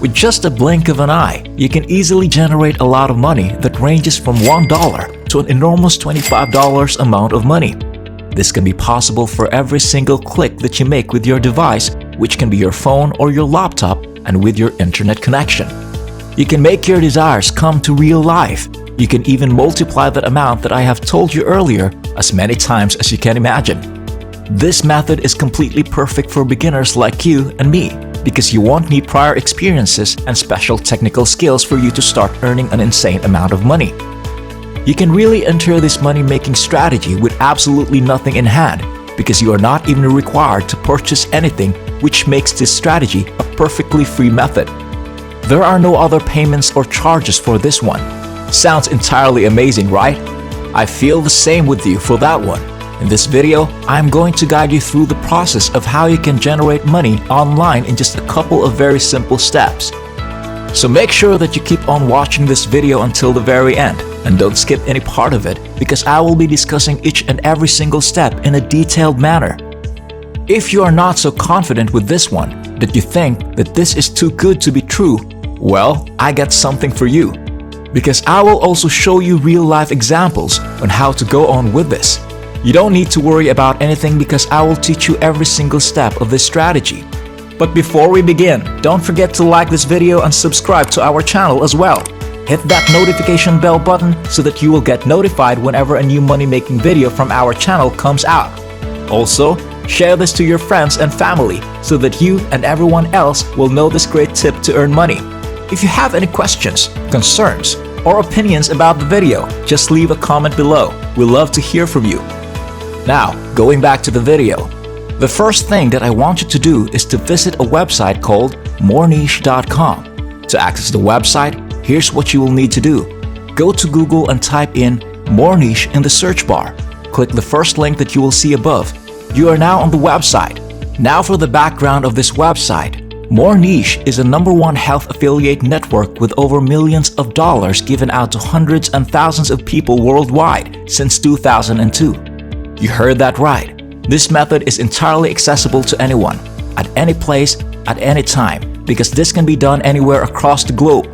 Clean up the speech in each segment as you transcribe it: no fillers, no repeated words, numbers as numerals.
With just a blink of an eye, you can easily generate a lot of money that ranges from $1 to an enormous $25 amount of money. This can be possible for every single click that you make with your device, which can be your phone or your laptop, and with your internet connection. You can make your desires come to real life. You can even multiply that amount that I have told you earlier as many times as you can imagine. This method is completely perfect for beginners like you and me, because you won't need prior experiences and special technical skills for you to start earning an insane amount of money. You can really enter this money-making strategy with absolutely nothing in hand, because you are not even required to purchase anything, which makes this strategy a perfectly free method. There are no other payments or charges for this one. Sounds entirely amazing, right? I feel the same with you for that one. In this video, I'm going to guide you through the process of how you can generate money online in just a couple of very simple steps. So make sure that you keep on watching this video until the very end, and don't skip any part of it, because I will be discussing each and every single step in a detailed manner. If you are not so confident with this one, that you think that this is too good to be true, well, I got something for you. Because I will also show you real-life examples on how to go on with this. You don't need to worry about anything because I will teach you every single step of this strategy. But before we begin, don't forget to like this video and subscribe to our channel as well. Hit that notification bell button so that you will get notified whenever a new money-making video from our channel comes out. Also, share this to your friends and family so that you and everyone else will know this great tip to earn money. If you have any questions, concerns, or opinions about the video, just leave a comment below. We love to hear from you. Now, going back to the video. The first thing that I want you to do is to visit a website called moreniche.com. To access the website, here's what you will need to do. Go to Google and type in More Niche in the search bar. Click the first link that you will see above. You are now on the website. Now for the background of this website. More Niche is a #1 health affiliate network with over millions of dollars given out to hundreds and thousands of people worldwide since 2002. You heard that right. This method is entirely accessible to anyone, at any place, at any time, because this can be done anywhere across the globe.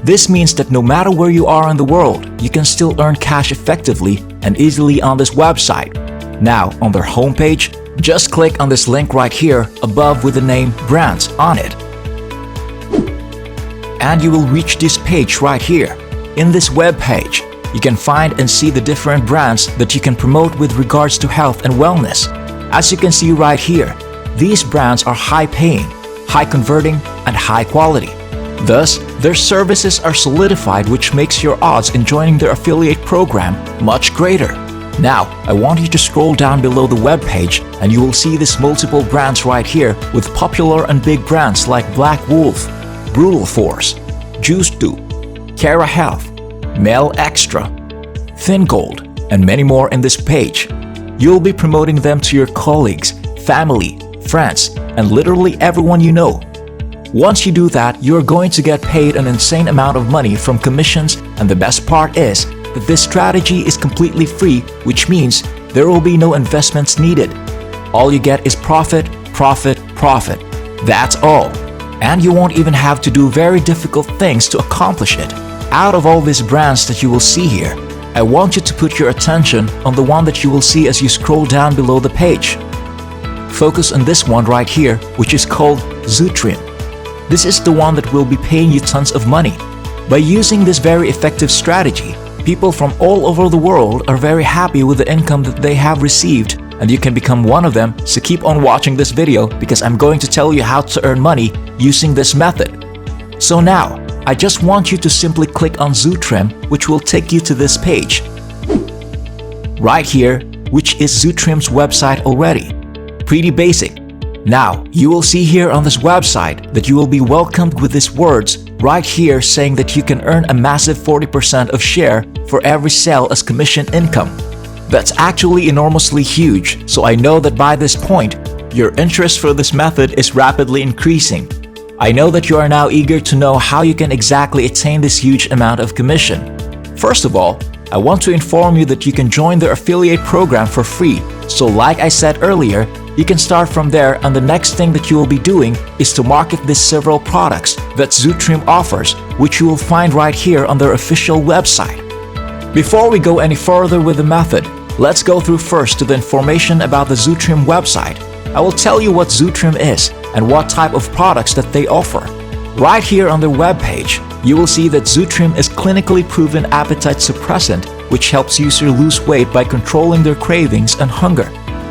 This means that no matter where you are in the world, you can still earn cash effectively and easily on this website. Now, on their homepage, just click on this link right here above with the name Brands on it. And you will reach this page right here. In this web page, you can find and see the different brands that you can promote with regards to health and wellness. As you can see right here, these brands are high-paying, high-converting, and high-quality. Thus, their services are solidified, which makes your odds in joining their affiliate program much greater. Now, I want you to scroll down below the web page and you will see these multiple brands right here with popular and big brands like Black Wolf, Brutal Force, Juice Dupe, Cara Health, Mel Extra, Thin Gold, and many more in this page. You'll be promoting them to your colleagues, family, friends, and literally everyone you know. Once you do that, you're going to get paid an insane amount of money from commissions, and the best part is that this strategy is completely free, which means there will be no investments needed. All you get is profit, profit, profit. That's all. And you won't even have to do very difficult things to accomplish it. Out of all these brands that you will see here, I want you to put your attention on the one that you will see as you scroll down below the page. Focus on this one right here, which is called Zootrim. This is the one that will be paying you tons of money. By using this very effective strategy, people from all over the world are very happy with the income that they have received, and you can become one of them, so keep on watching this video because I'm going to tell you how to earn money using this method. So now, I just want you to simply click on Zootrim, which will take you to this page. Right here, which is Zootrim's website already. Pretty basic. Now, you will see here on this website that you will be welcomed with these words right here saying that you can earn a massive 40% of share for every sale as commission income. That's actually enormously huge, so I know that by this point, your interest for this method is rapidly increasing. I know that you are now eager to know how you can exactly attain this huge amount of commission. First of all, I want to inform you that you can join their affiliate program for free So like I said earlier, you can start from there, and the next thing that you will be doing is to market these several products that Zootrim offers, which you will find right here on their official website. Before we go any further with the method, let's go through first to the information about the Zootrim website. I will tell you what Zootrim is and what type of products that they offer. Right here on their webpage, you will see that Zootrim is clinically proven appetite suppressant, which helps users lose weight by controlling their cravings and hunger.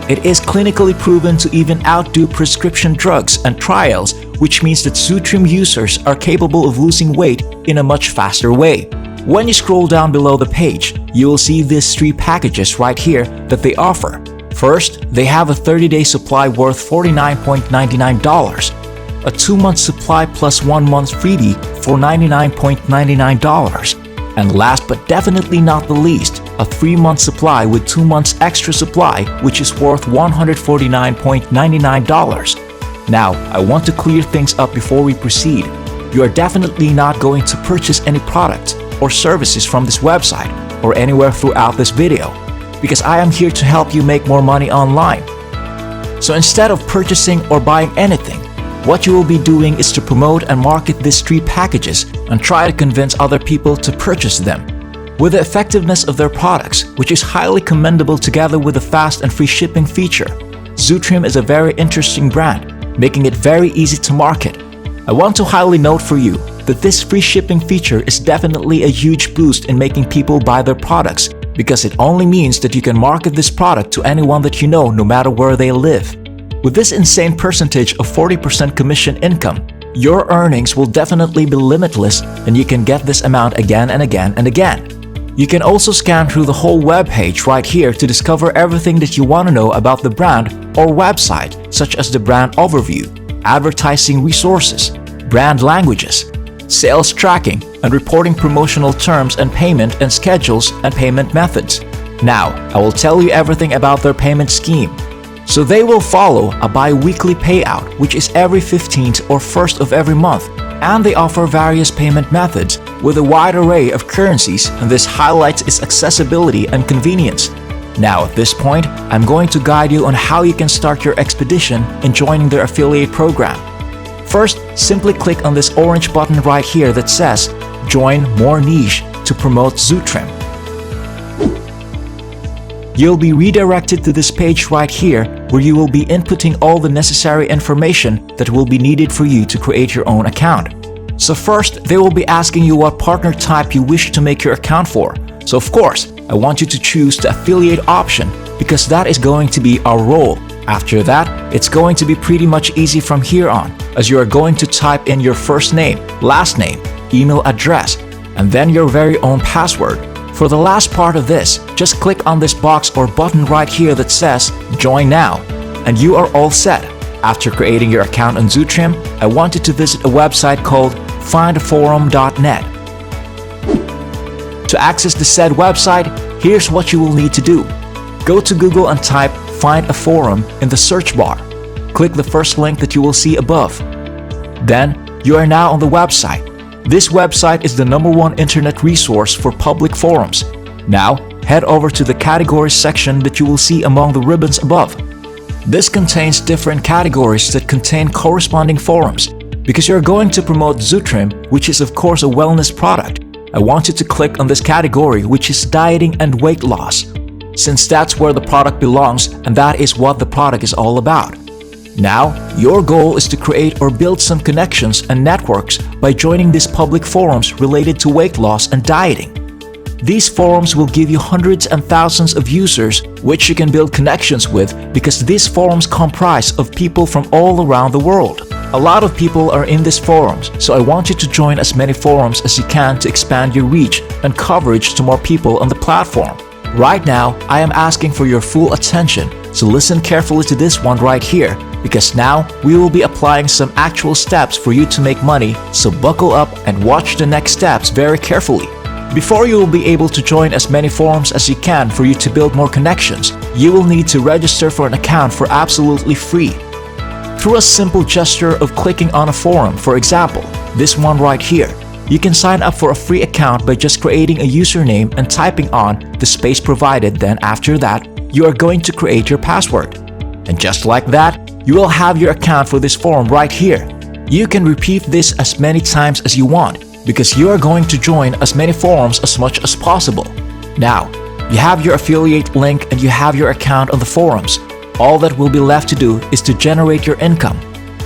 It is clinically proven to even outdo prescription drugs and trials, which means that Zootrim users are capable of losing weight in a much faster way. When you scroll down below the page, you will see these 3 packages right here that they offer. First, they have a 30-day supply worth $49.99, a 2-month supply plus 1 month freebie for $99.99, and last but definitely not the least, a 3-month supply with 2 months extra supply, which is worth $149.99. Now, I want to clear things up before we proceed. You are definitely not going to purchase any products or services from this website or anywhere throughout this video, because I am here to help you make more money online. So instead of purchasing or buying anything, what you will be doing is to promote and market these 3 packages and try to convince other people to purchase them. With the effectiveness of their products, which is highly commendable together with the fast and free shipping feature, Zootrim is a very interesting brand, making it very easy to market. I want to highly note for you that this free shipping feature is definitely a huge boost in making people buy their products, because it only means that you can market this product to anyone that you know, no matter where they live. With this insane percentage of 40% commission income, your earnings will definitely be limitless, and you can get this amount again and again and again. You can also scan through the whole web page right here to discover everything that you want to know about the brand or website, such as the brand overview, advertising resources, brand languages, sales tracking, and reporting promotional terms and payment and schedules and payment methods. Now, I will tell you everything about their payment scheme. So they will follow a bi-weekly payout, which is every 15th or 1st of every month, and they offer various payment methods with a wide array of currencies, and this highlights its accessibility and convenience. Now at this point, I'm going to guide you on how you can start your expedition in joining their affiliate program. First, simply click on this orange button right here that says Join More Niche to promote Zootrim. You'll be redirected to this page right here, where you will be inputting all the necessary information that will be needed for you to create your own account. So first, they will be asking you what partner type you wish to make your account for. So of course, I want you to choose the affiliate option, because that is going to be our role. After that, it's going to be pretty much easy from here on, as you are going to type in your first name, last name, email address, and then your very own password. For the last part of this, just click on this box or button right here that says Join Now, and you are all set. After creating your account on Zootrim, I want you to visit a website called FindaForum.net. To access the said website, here's what you will need to do. Go to Google and type Find a Forum in the search bar. Click the first link that you will see above. Then, you are now on the website. This website is the #1 internet resource for public forums. Now, head over to the categories section that you will see among the ribbons above. This contains different categories that contain corresponding forums. Because you're going to promote Zootrim, which is of course a wellness product, I want you to click on this category, which is dieting and weight loss, since that's where the product belongs and that is what the product is all about. Now, your goal is to create or build some connections and networks by joining these public forums related to weight loss and dieting. These forums will give you hundreds and thousands of users which you can build connections with, because these forums comprise of people from all around the world. A lot of people are in these forums, so I want you to join as many forums as you can to expand your reach and coverage to more people on the platform. Right now, I am asking for your full attention, so listen carefully to this one right here, because now we will be applying some actual steps for you to make money, so buckle up and watch the next steps very carefully. Before you will be able to join as many forums as you can for you to build more connections, you will need to register for an account for absolutely free. Through a simple gesture of clicking on a forum, for example, this one right here, you can sign up for a free account by just creating a username and typing on the space provided. Then after that, you are going to create your password. And just like that, you will have your account for this forum right here. You can repeat this as many times as you want because you are going to join as many forums as much as possible. Now, you have your affiliate link and you have your account on the forums. All that will be left to do is to generate your income.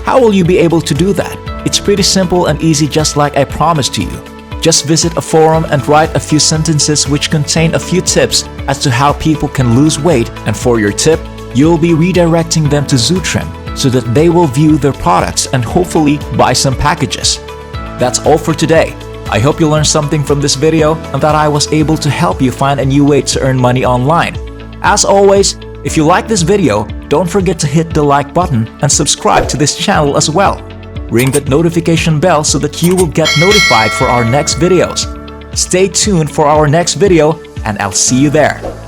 How will you be able to do that? It's pretty simple and easy, just like I promised to you. Just visit a forum and write a few sentences which contain a few tips as to how people can lose weight, and for your tip, you'll be redirecting them to Zootrim so that they will view their products and hopefully buy some packages. That's all for today. I hope you learned something from this video and that I was able to help you find a new way to earn money online. As always, if you like this video, don't forget to hit the like button and subscribe to this channel as well. Ring that notification bell so that you will get notified for our next videos. Stay tuned for our next video and I'll see you there.